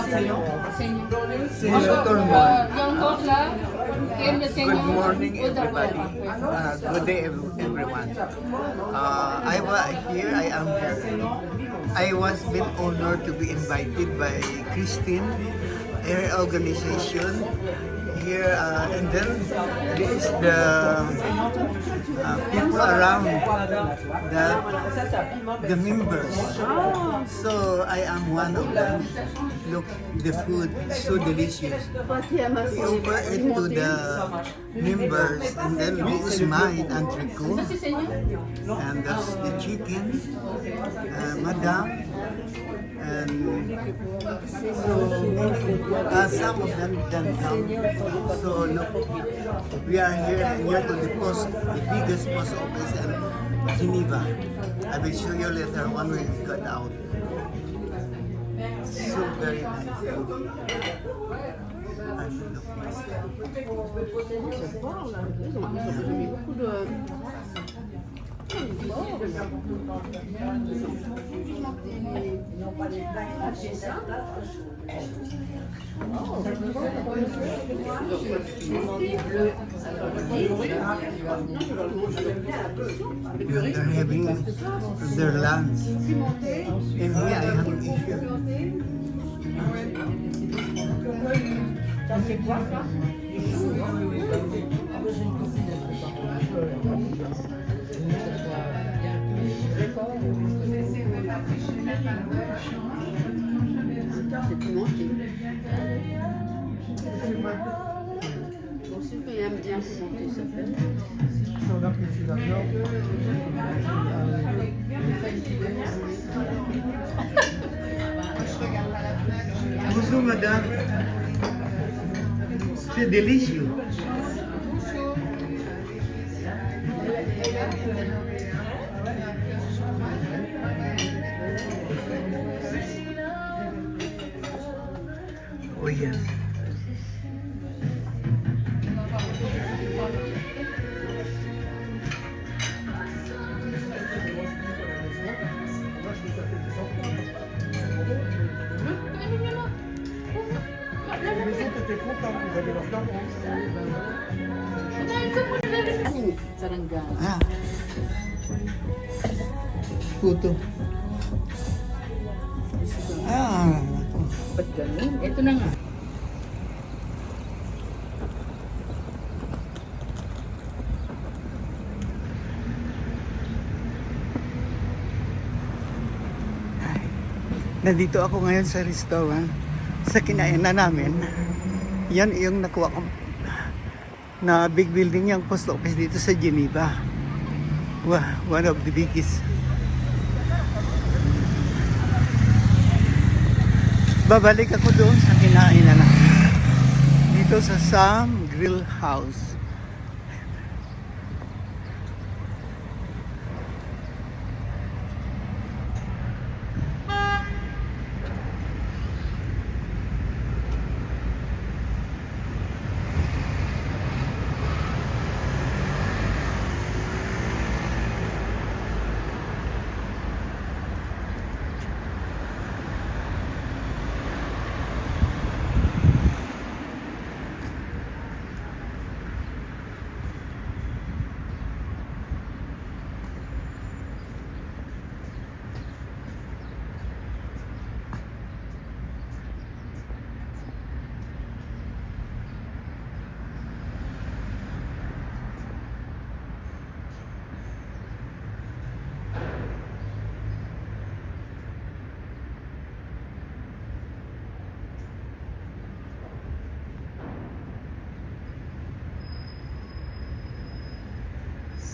Senyor Tormon. Good morning, everybody. Good day, everyone. I am here. I was been honored to be invited by Christine, her organization here, and then there is the people around the members. So I am one of them. Look, the food so delicious. We offer it to the members, and then this is mine, entrecote, and that's the chicken, madam, and so some of them didn't come. So look, we are here near to the post, the biggest post office in Geneva. I will show you later when we got out. So very nice. They're having their lunch. And here I have an issue. C'est tout monté. Bon, si tu aimes bien monter, ça fait. Bonjour madame. C'est délicieux. Oh yes. Ah. Puto. Ah. Ba't ganun? Ito na nga. Nandito ako ngayon sa restaurant. Sa kinainan namin. Yan yung nakuha ko na big building yung post office dito sa Geneva. Wow, one of the biggest. Babalik ako doon sa kinainan namin. Dito sa Sam Grill House.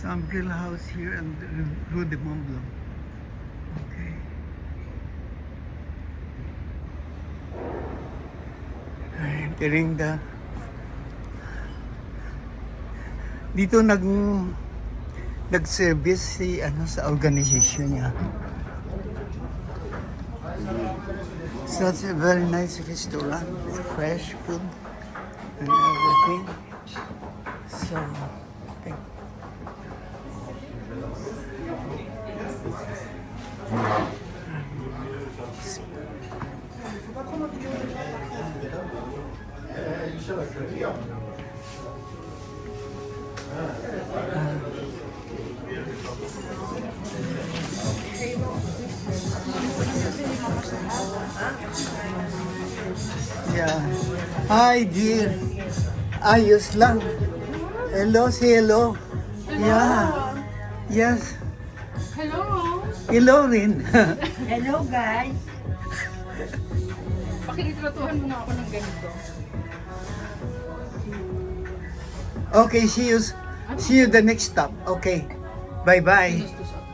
Some grill house here and Rue de Mont Blanc. Okay. Entering the... Dito nag-service si sa organization niya. So it's a very nice restaurant with fresh food and everything. So, okay. Yeah. Hi, dear. Ayos lang. Hello, say hello. Yeah. Yes. Hello. Hello rin. Hello guys. Pakilitratuhan mo na ako ng ganito. Okay, see you the next stop. Okay. Bye-bye. Gusto sa